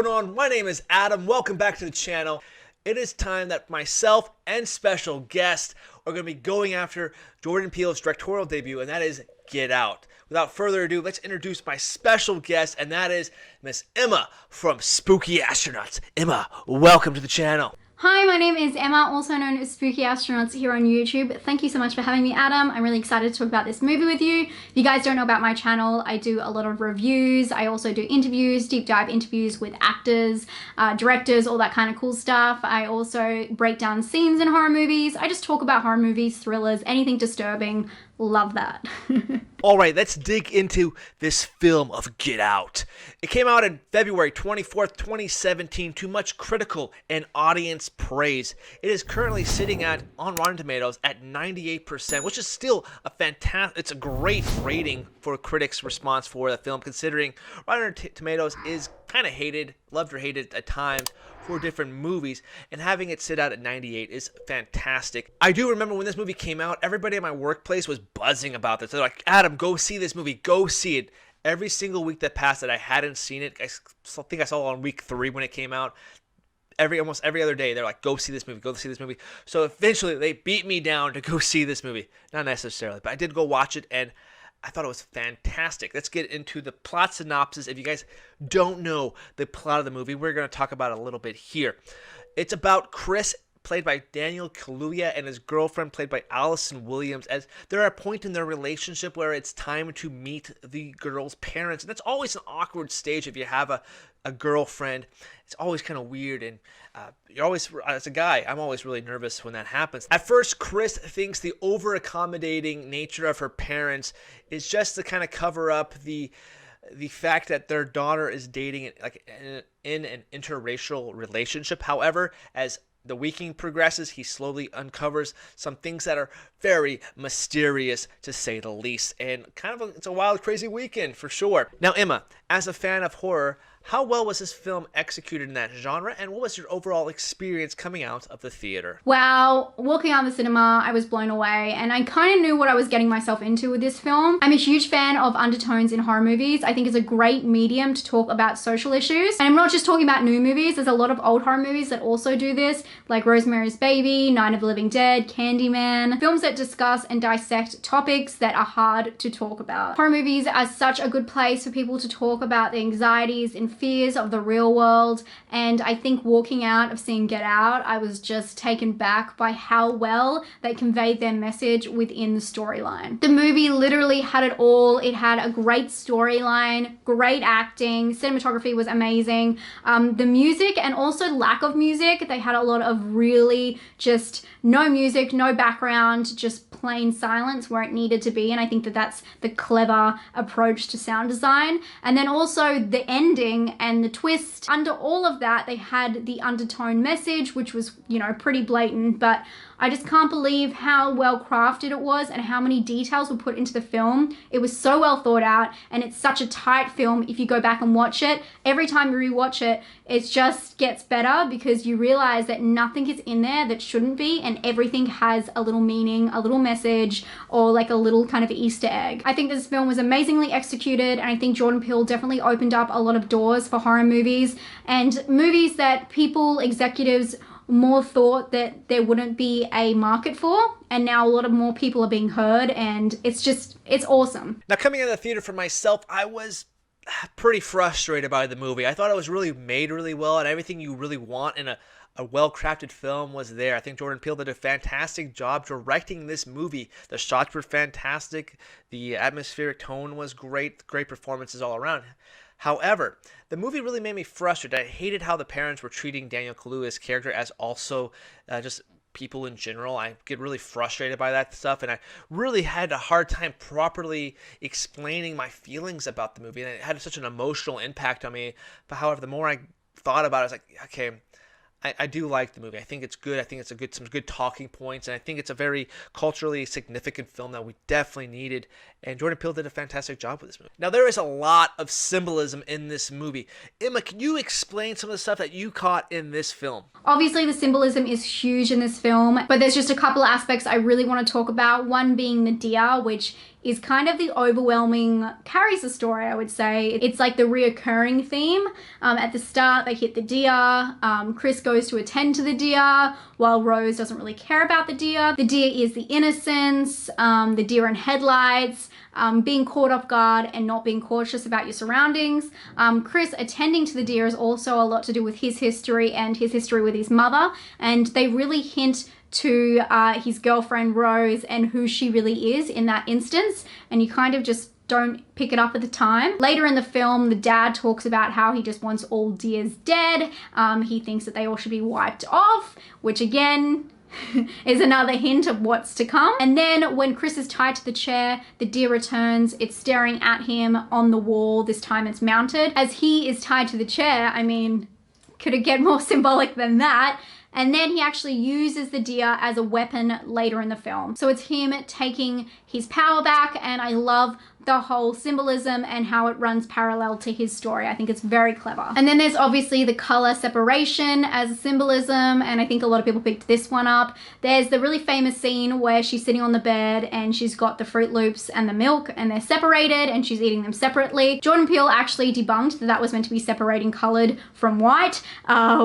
going on? My name is Adam. Welcome back to the channel. It is time that myself and special guest are going to be going after Jordan Peele's directorial debut, and that is Get Out. Without further ado, let's introduce my special guest, and that is Miss Emma from Spooky Astronauts. Emma, welcome to the channel. Hi, my name is Emma, also known as Spooky Astronauts here on YouTube. Thank you so much for having me, Adam. I'm really excited to talk about this movie with you. If you guys don't know about my channel, I do a lot of reviews. I also do interviews, deep dive interviews with actors, directors, all that kind of cool stuff. I also break down scenes in horror movies. I just talk about horror movies, thrillers, anything disturbing. Love that. All right, let's dig into this film of Get Out. It came out on February 24th, 2017 to much critical and audience praise. It is currently sitting on Rotten Tomatoes at 98%, which is still it's a great rating for critics' response for the film, considering Rotten Tomatoes is kind of hated, loved or hated at times for different movies, and having it sit out at 98 is fantastic. I do remember when this movie came out, everybody at my workplace was buzzing about this. They're like, Adam, go see this movie, go see it. Every single week that passed that I hadn't seen it, I think I saw it on week 3 when it came out. Almost every other day, they're like, go see this movie, go see this movie. So eventually, they beat me down to go see this movie. Not necessarily, but I did go watch it, and I thought it was fantastic. Let's get into the plot synopsis. If you guys don't know the plot of the movie, we're going to talk about it a little bit here. It's about Chris, played by Daniel Kaluuya, and his girlfriend, played by Allison Williams, as they're at a point in their relationship where it's time to meet the girl's parents. And that's always an awkward stage if you have a girlfriend. It's always kind of weird, and you're always, as a guy, I'm always really nervous when that happens. At first, Chris thinks the over-accommodating nature of her parents is just to kind of cover up the fact that their daughter is dating in an interracial relationship. However, as the weekend progresses, he slowly uncovers some things that are very mysterious, to say the least. And it's a wild, crazy weekend for sure. Now, Emma, as a fan of horror, how well was this film executed in that genre, and what was your overall experience coming out of the theater? Wow, walking out of the cinema, I was blown away, and I kind of knew what I was getting myself into with this film. I'm a huge fan of undertones in horror movies. I think it's a great medium to talk about social issues. And I'm not just talking about new movies. There's a lot of old horror movies that also do this, like Rosemary's Baby, Night of the Living Dead, Candyman. Films that discuss and dissect topics that are hard to talk about. Horror movies are such a good place for people to talk about the anxieties and fears of the real world, and I think walking out of seeing Get Out, I was just taken back by how well they conveyed their message within the storyline. The movie literally had it all. It had a great storyline, great acting, cinematography was amazing. The music, and also lack of music, they had a lot of really just no music, no background, just plain silence where it needed to be, and I think that that's the clever approach to sound design. And then also the ending and the twist. Under all of that, they had the undertone message, which was, pretty blatant, but I just can't believe how well crafted it was and how many details were put into the film. It was so well thought out, and it's such a tight film. If you go back and watch it, every time you rewatch it, it just gets better because you realize that nothing is in there that shouldn't be, and everything has a little meaning, a little message, or like a little kind of Easter egg. I think this film was amazingly executed, and I think Jordan Peele definitely opened up a lot of doors for horror movies, and movies that executives more thought that there wouldn't be a market for, and now a lot of more people are being heard, and it's awesome. Now, coming out of the theater for myself, I was pretty frustrated by the movie. I thought it was really made really well, and everything you really want in a well-crafted film was there. I think Jordan Peele did a fantastic job directing this movie. The shots were fantastic. The atmospheric tone was great. Great performances all around. However, the movie really made me frustrated. I hated how the parents were treating Daniel Kaluuya's character as also just people in general. I get really frustrated by that stuff, and I really had a hard time properly explaining my feelings about the movie, and it had such an emotional impact on me. But however, the more I thought about it, I was like, okay, I do like the movie. I think it's good. I think it's some good talking points, and I think it's a very culturally significant film that we definitely needed. And Jordan Peele did a fantastic job with this movie. Now, there is a lot of symbolism in this movie. Emma, can you explain some of the stuff that you caught in this film? Obviously, the symbolism is huge in this film, but there's just a couple of aspects I really want to talk about. One being the deer, which is kind of the overwhelming, carries the story, I would say. It's like the reoccurring theme. At the start, they hit the deer. Chris goes to attend to the deer, while Rose doesn't really care about the deer. The deer is the innocence, the deer in headlights, being caught off guard and not being cautious about your surroundings. Chris attending to the deer is also a lot to do with his history and his history with his mother, and they really hint to his girlfriend Rose and who she really is in that instance, and you kind of just don't pick it up at the time. Later in the film, the dad talks about how he just wants all deers dead. He thinks that they all should be wiped off, which again is another hint of what's to come. And then when Chris is tied to the chair, the deer returns. It's staring at him on the wall. This time it's mounted. As he is tied to the chair, I mean, could it get more symbolic than that? And then he actually uses the deer as a weapon later in the film. So it's him taking his power back, and I love the whole symbolism and how it runs parallel to his story. I think it's very clever. And then there's obviously the color separation as a symbolism, and I think a lot of people picked this one up. There's the really famous scene where she's sitting on the bed and she's got the Fruit Loops and the milk, and they're separated and she's eating them separately. Jordan Peele actually debunked that that was meant to be separating colored from white,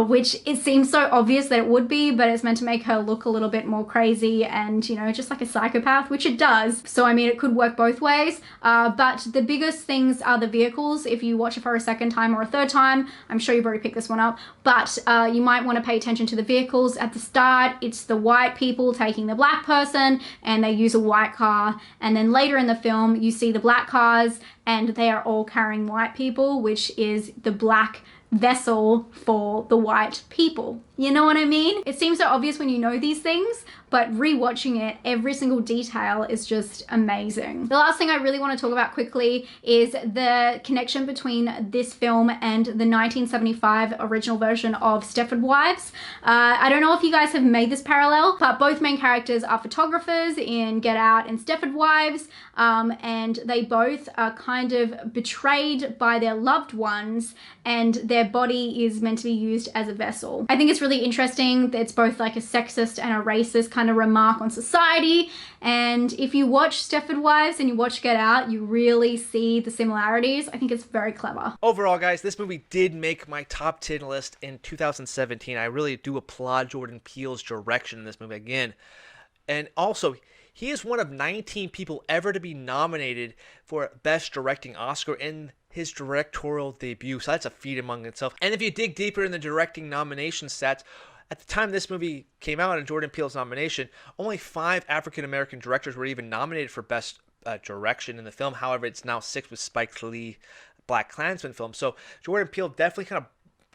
which it seems so obvious that it would be, but it's meant to make her look a little bit more crazy and, you know, just like a psychopath, which it does. So I mean, it could work both ways. But the biggest things are the vehicles. If you watch it for a second time or a third time, I'm sure you've already picked this one up, but you might want to pay attention to the vehicles. At the start, it's the white people taking the black person, and they use a white car. And then later in the film, you see the black cars, and they are all carrying white people, which is the black vessel for the white people. You know what I mean? It seems so obvious when you know these things, but rewatching it, every single detail is just amazing. The last thing I really want to talk about quickly is the connection between this film and the 1975 original version of Stepford Wives. I don't know if you guys have made this parallel, but both main characters are photographers in Get Out and Stepford Wives, and they both are kind of betrayed by their loved ones, and their body is meant to be used as a vessel. I think it's really interesting that it's both like a sexist and a racist kind of remark on society, and if you watch Stepford Wives and you watch Get Out, you really see the similarities. I think it's very clever. Overall, guys, this movie did make my top 10 list in 2017. I really do applaud Jordan Peele's direction in this movie again. And also, he is one of 19 people ever to be nominated for Best Directing Oscar in his directorial debut, so that's a feat among itself. And if you dig deeper in the directing nomination stats, at the time this movie came out and Jordan Peele's nomination, only 5 African-American directors were even nominated for Best Direction in the film. However, it's now 6 with Spike Lee Black Klansman film. So Jordan Peele definitely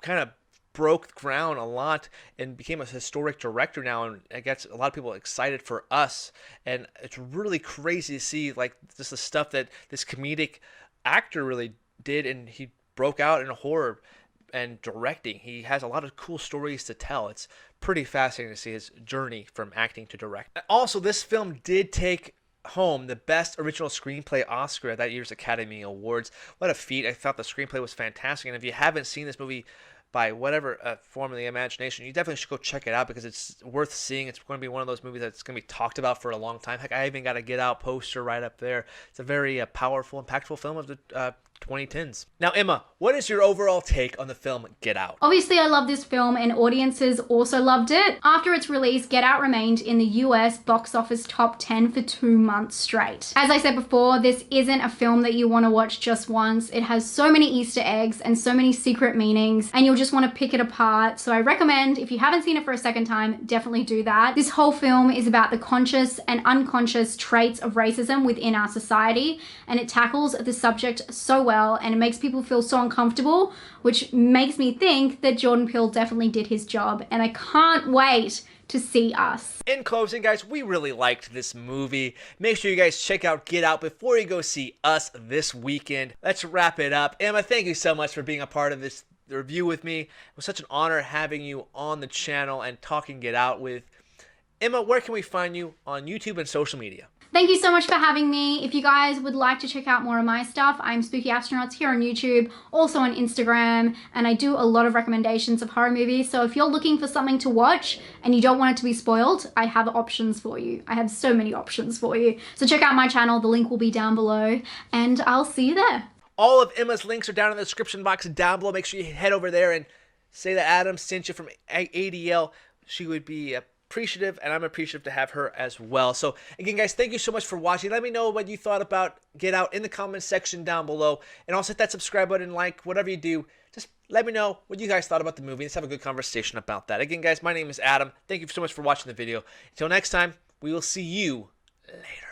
kind of broke ground a lot and became a historic director now, and it gets a lot of people excited for us. And it's really crazy to see like just the stuff that this comedic actor really did, and he broke out in horror and directing. He has a lot of cool stories to tell. It's pretty fascinating to see his journey from acting to direct. Also, this film did take home the Best Original Screenplay Oscar at that year's Academy Awards. What a feat. I thought the screenplay was fantastic, and if you haven't seen this movie by whatever form of the imagination, you definitely should go check it out because it's worth seeing. It's going to be one of those movies that's going to be talked about for a long time. Heck, I even got a Get Out poster right up there. It's a very powerful, impactful film of the 2010s. Now, Emma, what is your overall take on the film Get Out? Obviously, I love this film and audiences also loved it. After its release, Get Out remained in the US box office top 10 for 2 months straight. As I said before, this isn't a film that you want to watch just once. It has so many Easter eggs and so many secret meanings, and you'll just want to pick it apart. So I recommend, if you haven't seen it for a second time, definitely do that. This whole film is about the conscious and unconscious traits of racism within our society, and it tackles the subject so well, and it makes people feel so uncomfortable, which makes me think that Jordan Peele definitely did his job, and I can't wait to see Us. In closing, guys, we really liked this movie. Make sure you guys check out Get Out before you go see Us this weekend. Let's wrap it up. Emma, thank you so much for being a part of this the review with me. It was such an honor having you on the channel and talking Get Out with. Emma, where can we find you on YouTube and social media? Thank you so much for having me. If you guys would like to check out more of my stuff, I'm Spooky Astronauts here on YouTube, also on Instagram, and I do a lot of recommendations of horror movies. So if you're looking for something to watch and you don't want it to be spoiled, I have options for you. I have so many options for you. So check out my channel. The link will be down below, and I'll see you there. All of Emma's links are down in the description box down below. Make sure you head over there and say that Adam sent you from ADL. She would be appreciative, and I'm appreciative to have her as well. So again, guys, thank you so much for watching. Let me know what you thought about Get Out in the comment section down below, and also hit that subscribe button, like, whatever you do. Just let me know what you guys thought about the movie. Let's have a good conversation about that. Again, guys, my name is Adam. Thank you so much for watching the video. Until next time, we will see you later.